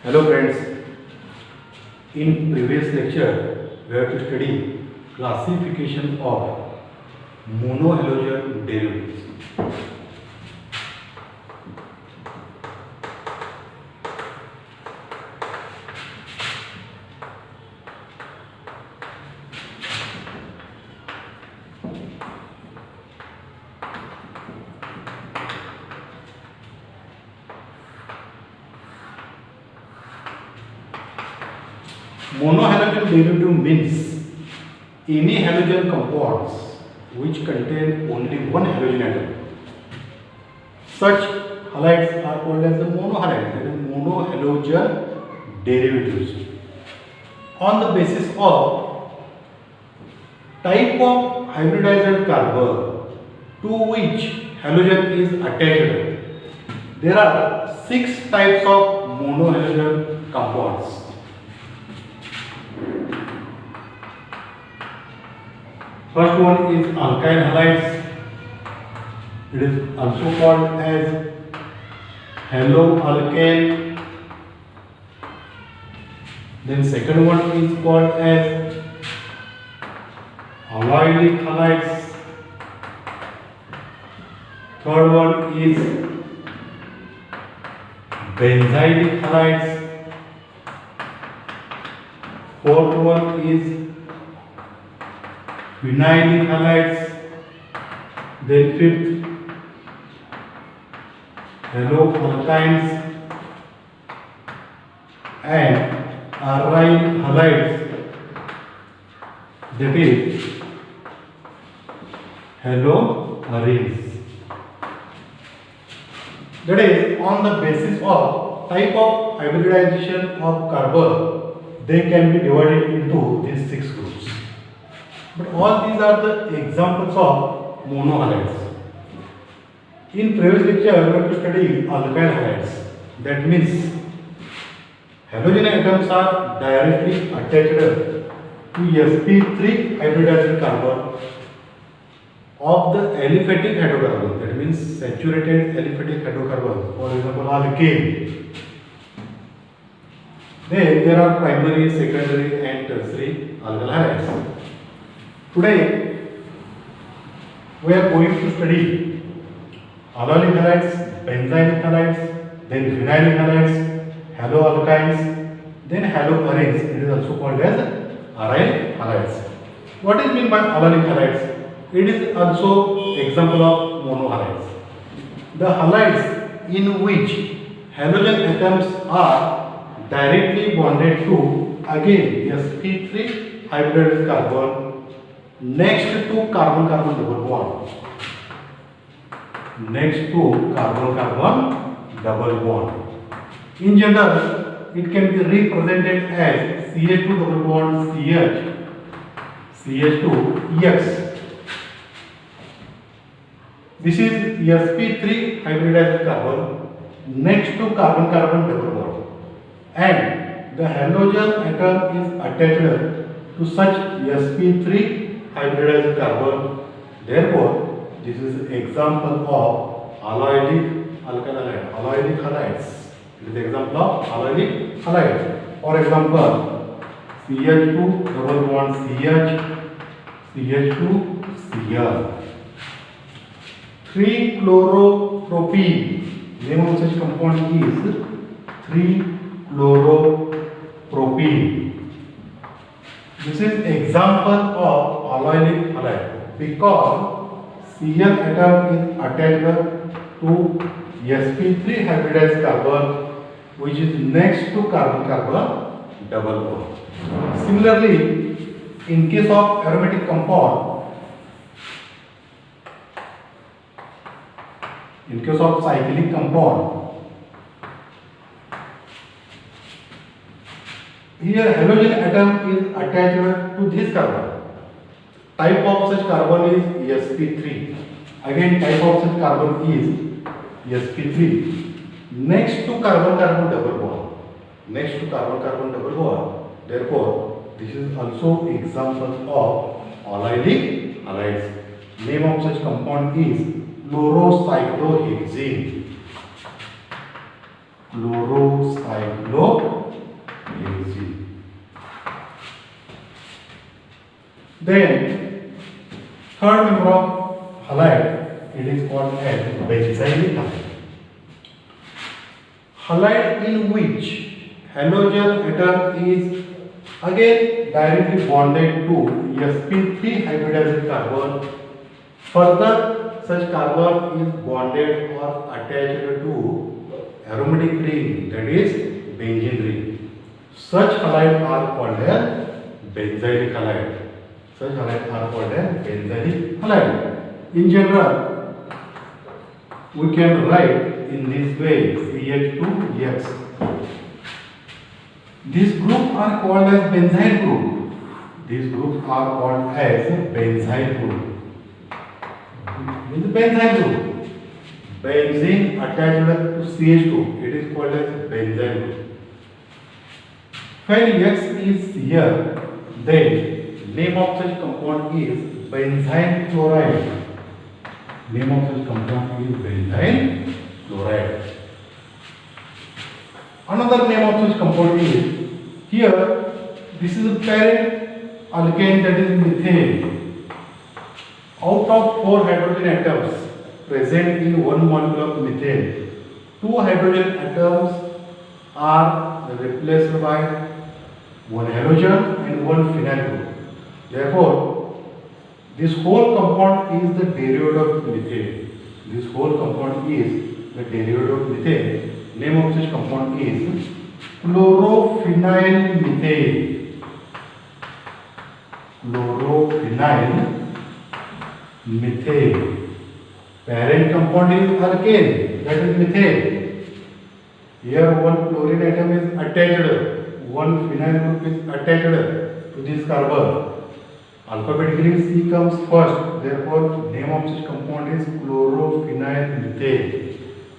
Hello friends, in previous lecture we have to study classification of monohalogen derivatives. Monohalogen derivative means any halogen compounds which contain only one halogen atom. Such halides are called as the monohalide, that is monohalogen derivatives. On the basis of type of hybridized carbon to which halogen is attached, there are 6 types of monohalogen compounds. First one is alkyl halides. It is also called as haloalkane. Then second one is called as allylic halides. Third one is benzylic halides. Fourth one is vinylic halides. Then fifth, haloalkynes and aryl halides, that is haloarenes. That is, on the basis of type of hybridization of carbon, they can be divided into these 6 groups. But all these are the examples of monohalides. In previous lecture, we have to study alkyl halides. That means halogen atoms are directly attached to sp3 hybridized carbon of the aliphatic hydrocarbon. That means saturated aliphatic hydrocarbon. For example, alkane. Then there are primary, secondary, and tertiary alkyl halides. Today we are going to study allylic halides, benzylic halides, then vinylic halides, haloalkynes, then haloarenes. It is also called as aryl halides. What is meant by allylic halides? It is also example of monohalides. The halides in which halogen atoms are directly bonded to again sp3 hybridized carbon next to carbon-carbon double bond. Next to carbon-carbon double bond. In general, it can be represented as CH2 double bond CH, CH2 EX. This is sp3 hybridized carbon next to carbon-carbon double bond, and the halogen atom is attached to such sp3 hybridized carbon. Therefore, this is example of allylic halides. It is example of allylic halides. For example, CH2 double bond CH, CH2 Cl. 3-chloropropene. Name of such compound is 3-chloropropene. This is example of allylic halide because Cl atom is attached to sp3 hybridized carbon which is next to carbon-carbon double bond. Similarly, in case of aromatic compound, in case of cyclic compound, here halogen atom is attached to this carbon. Type of such carbon is sp3. Again, type of such carbon is sp3. Next to carbon-carbon double bond. Next to carbon-carbon double bond. Therefore, this is also example of allylic halides. Name of such compound is chlorocyclohexene. chlorocyclohexene. Then third member of halide, it is called as benzylic halide. Halide in which halogen atom is again directly bonded to sp3 hybridized carbon. Further, such carbon is bonded or attached to aromatic ring, that is benzene ring. Such halides are called as benzylic halide. Such halides are called as benzylic halide. In general, we can write in this way CH2X. These groups are called as benzyl group. These groups are called as benzyl group. This is benzyl group. Benzene attached to CH2, it is called as benzyl group. When X is here, then name of such compound is benzyl chloride. Name of such compound is benzyl chloride. Another name of such compound is, here this is a parent alkane, that is methane. Out of 4 hydrogen atoms present in one molecule of methane, 2 hydrogen atoms are replaced by one halogen and one phenyl group. Therefore, this whole compound is the derivative of methane. This whole compound is the derivative of methane. Name of such compound is chlorophenyl methane. Chlorophenyl methane. Parent compound is alkane, that is methane. Here one chlorine atom is attached, one phenyl group is attached to this carbon. Alphabetically C comes first, therefore name of such compound is chlorophenyl methane.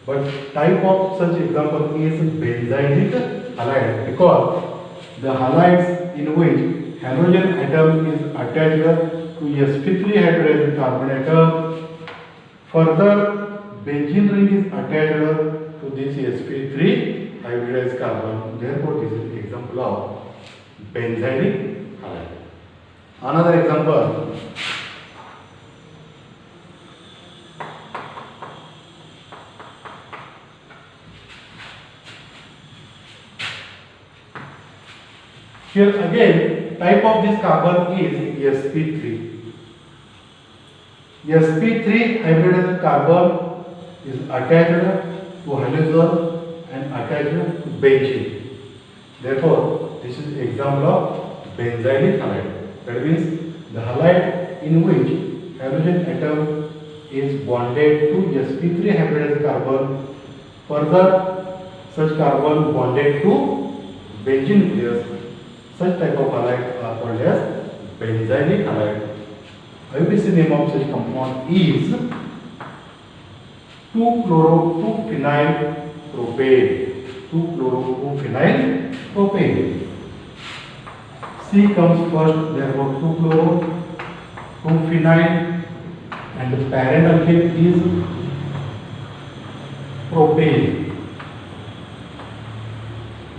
But type of such example is benzylic halide, because the halides in which halogen atom is attached to sp3 hybridized carbon atom. Further, benzene ring is attached to this sp3 hybridized carbon. Therefore, this is example of benzylic halide. Another example, here again type of this carbon is sp3. sp3 hybridized carbon is attached to halogen and attached to benzene. Therefore, this is example of benzylic halide. That means the halide in which halogen atom is bonded to sp3 hybridized carbon. Further, such carbon bonded to benzene nucleus. Such type of halide are called as benzylic halide. IUPAC name of such compound is 2-chloro-2-phenyl propane. 2-chloro-2-phenyl propane. C comes first, therefore 2-chloro-2-phenyl, and the parent alkane is propane.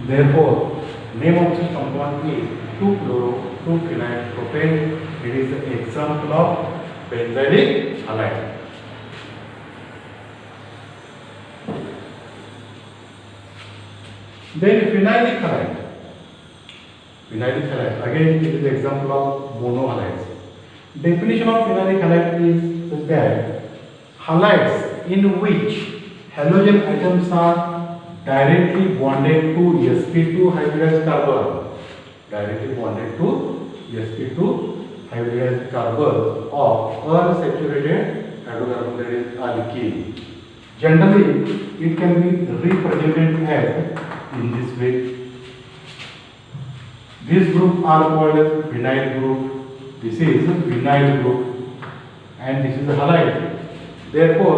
Therefore, name of this compound is 2-chloro-2-phenyl propane. It is an example of benzylic halide. Then phenylic halide. Phenylic halide, again it is an example of monohalides. Definition of phenylic halide is such that halides in which halogen atoms are directly bonded to sp2 hybridized carbon. Directly bonded to sp2 hybridized carbon of unsaturated hydrocarbon, that is alkene. Generally, it can be represented as in this way. These groups are called as phenyl group. This is phenyl group, and this is a halide. Therefore,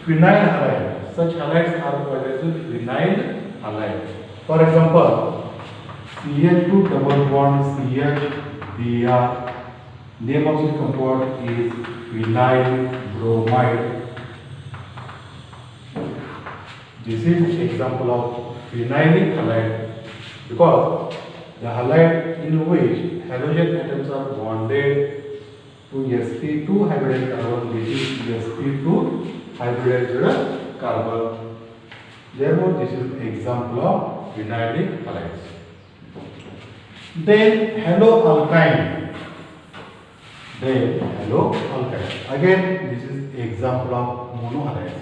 phenyl halide. Such halides are called as phenyl halide. For example, CH2 double bond CH Br. Name of this compound is phenyl bromide. This is example of phenylic halide because the halide in which halogen atoms are bonded to sp2 hybridized carbon. This is sp2 hybridized carbon. Therefore, this is example of phenylic halides. Then haloalkyne. Again, this is example of monohalides.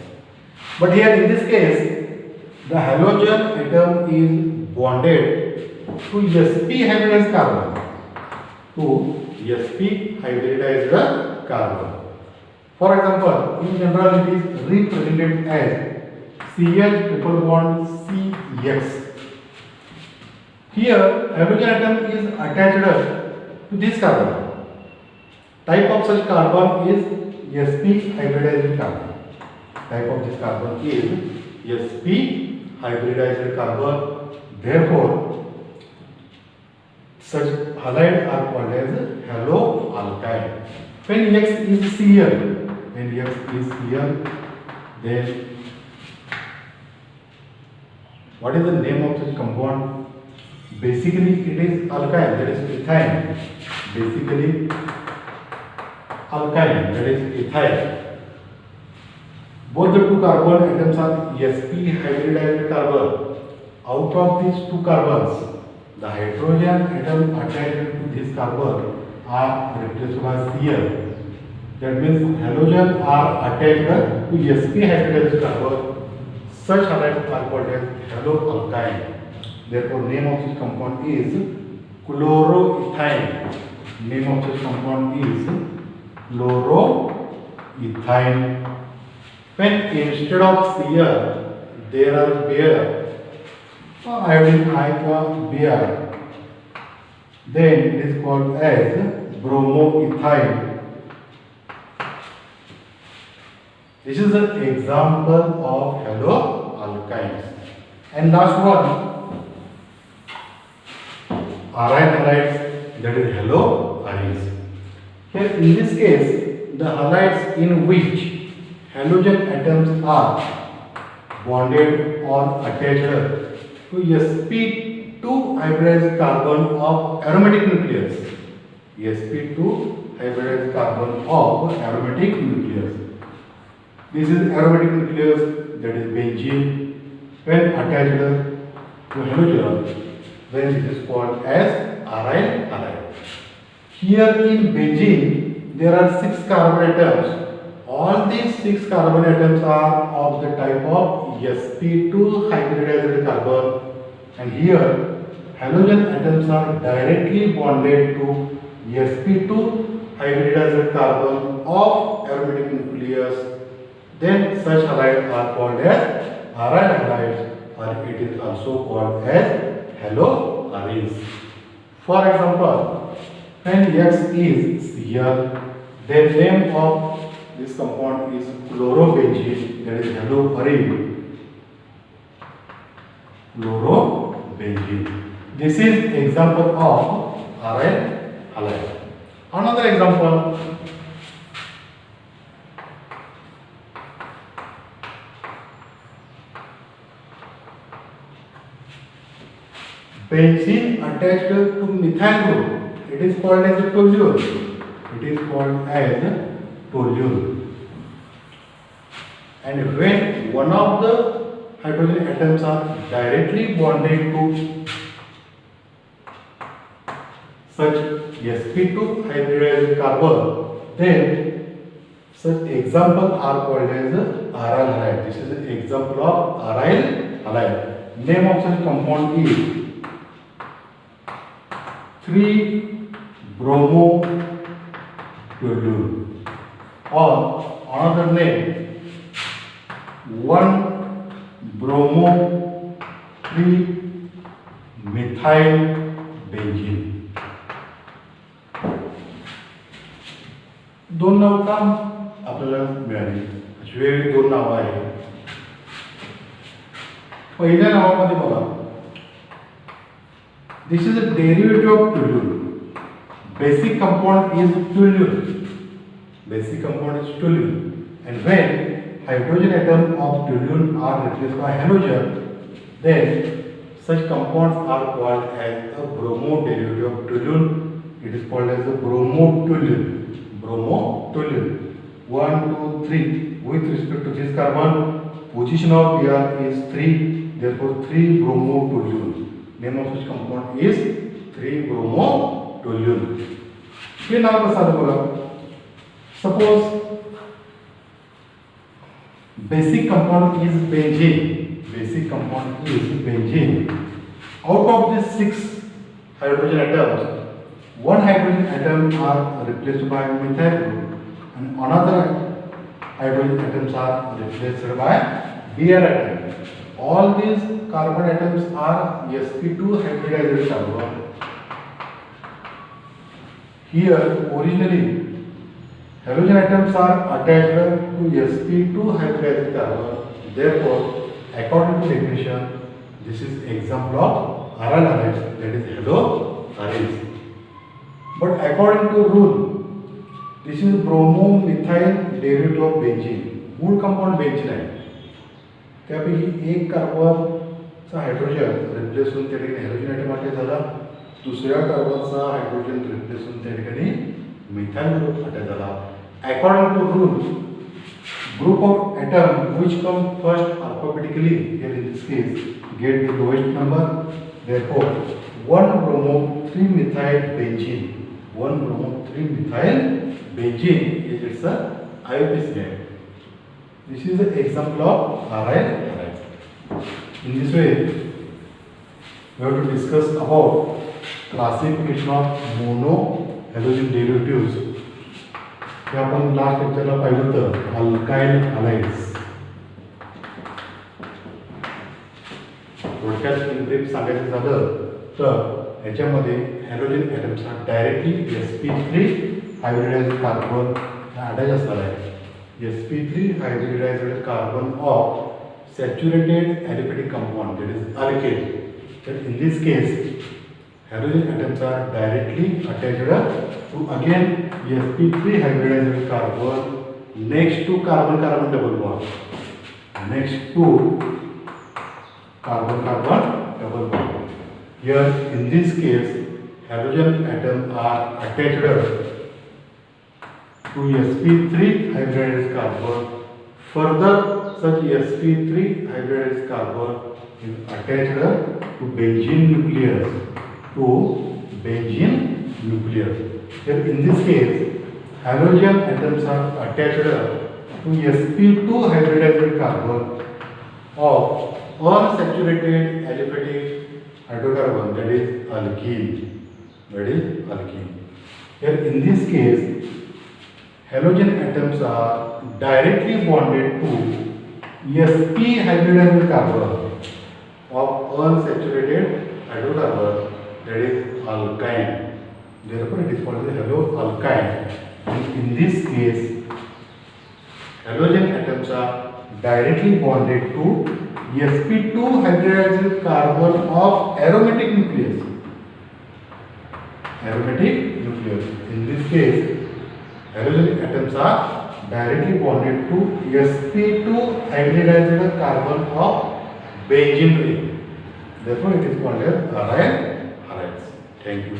But here in this case, the halogen atom is bonded to sp hybridized carbon. For example, in general it is represented as CH triple bond CX. Here, halogen atom is attached to this carbon. Type of such carbon is sp hybridized carbon. Type of this carbon is sp hybridized carbon. Therefore, such halides are called as haloalkyne. When X is Cl, then what is the name of such compound? Basically, it is alkyne, that is ethyne. Basically, alkyne, that is ethyne. Both the two carbon atoms are sp hybridized carbon. Out of these two carbons, the hydrogen atom attached to this carbon are replaced by Cl. That means halogen are attached to sp hybridized carbon. Such halides are called as haloalkyne. Therefore, name of this compound is chloroethane. Name of this compound is chloroethane. When instead of Cl there are Beer, iodine I Beer, then it is called as bromoethane. This is an example of haloalkynes. And last one, aryl halides, that is haloaryls. Here in this case, the halides in which halogen atoms are bonded or attached to sp2 hybridized carbon of aromatic nucleus. sp2 hybridized carbon of aromatic nucleus. This is aromatic nucleus, that is benzene. When attached to halogen, then this is called as aryl halide. Here in benzene, there are 6 carbon atoms. All these 6 carbon atoms are of the type of sp2 hybridized carbon, and here halogen atoms are directly bonded to sp2 hybridized carbon of aromatic nucleus. Then such halides are called as aryl halides, or it is also called as haloaryls. For example, when X is Cl, then name of this compound is chlorobenzene, that is haloaryl. Chlorobenzene. This is example of aryl halide. Another example, benzene attached to methyl group, it is called as a toluene. It is called as toluene. And when one of the hydrogen atoms are directly bonded to such sp2 hybridized carbon, then such example are called as aryl halide. This is an example of aryl halide. Name of such compound is 3-bromo toluene, or another name 1-bromo-3-methyl-benzene. दोन नाव का आपल्याला मिळाली. वेगवेगळी दोन नावं आहेत. पहिल्या नावामध्ये बघा, this is a derivative of toluene. Basic compound is toluene. Basic compound is toluene. And when hydrogen atom of toluene are replaced by halogen, then such compounds are called as a bromo derivative of toluene. It is called as the bromotoluene. Bromotoluene. 1, 2, 3. With respect to this carbon, position of Br is 3. Therefore, 3 bromotoluene. Name of such compound is 3 bromotoluene. ये नाम का साथ बोला. Suppose basic compound is benzene. Basic compound is benzene. Out of these 6 hydrogen atoms, 1 hydrogen atom are replaced by methyl group, and another hydrogen atoms are replaced by Br atom. All these carbon atoms are sp2 hybridized carbon. Here, originally, halogen atoms are attached to sp2 hybridized carbon. Therefore, according to definition, this is example of aryl halides, that is halo aryls. But according to rule, this is bromomethyl derivative of benzene. मूळ compound benzene आहे. त्यापैकी एक कार्बनचा hydrogen replace होऊन त्या ठिकाणी halogen atom attach झाला. दुसऱ्या कार्बनचा hydrogen replace होऊन त्या ठिकाणी मिथाइल ग्रुप अटॅच झाला. According to rule, group of atom which come first alphabetically, here in this case, get the lowest number. Therefore, 1 bromo 3 methyl benzene. 1 bromo 3 methyl benzene is its IUPAC name. This is the example of aryl halides. In this way, we have to discuss about classification of mono halogen derivatives. हे आपण last लेक्चरला पाहिलं होतं alkyl halides. थोडक्यात in brief सांगायचं झालं तर याच्यामध्ये halogen atoms हा directly sp3 hybridized carbon attach असणार आहे. sp3 hybridized carbon of saturated aliphatic compound, that is alkane. तर in this case halogen atoms are directly attached to again sp3 hybridized carbon next to carbon-carbon double bond. Next to carbon-carbon double bond. Here in this case, halogen atoms are attached to sp3 hybridized carbon. Further, such sp3 hybridized carbon is attached to benzene nucleus. To benzene nucleus. Here in this case, halogen atoms are attached to sp2 hybridized carbon of unsaturated aliphatic hydrocarbon, that is alkene. That is alkene. Here in this case, halogen atoms are directly bonded to sp hybridized carbon of unsaturated hydrocarbon, that is alkyne. Therefore, it is called the haloalkyne. In this case, halogen atoms are directly bonded to sp2 hybridized carbon of aromatic nucleus. Aromatic nucleus. In this case, halogen atoms are directly bonded to sp2 hybridized carbon of benzene ring. Therefore, it is called as aryl halides. Thank you.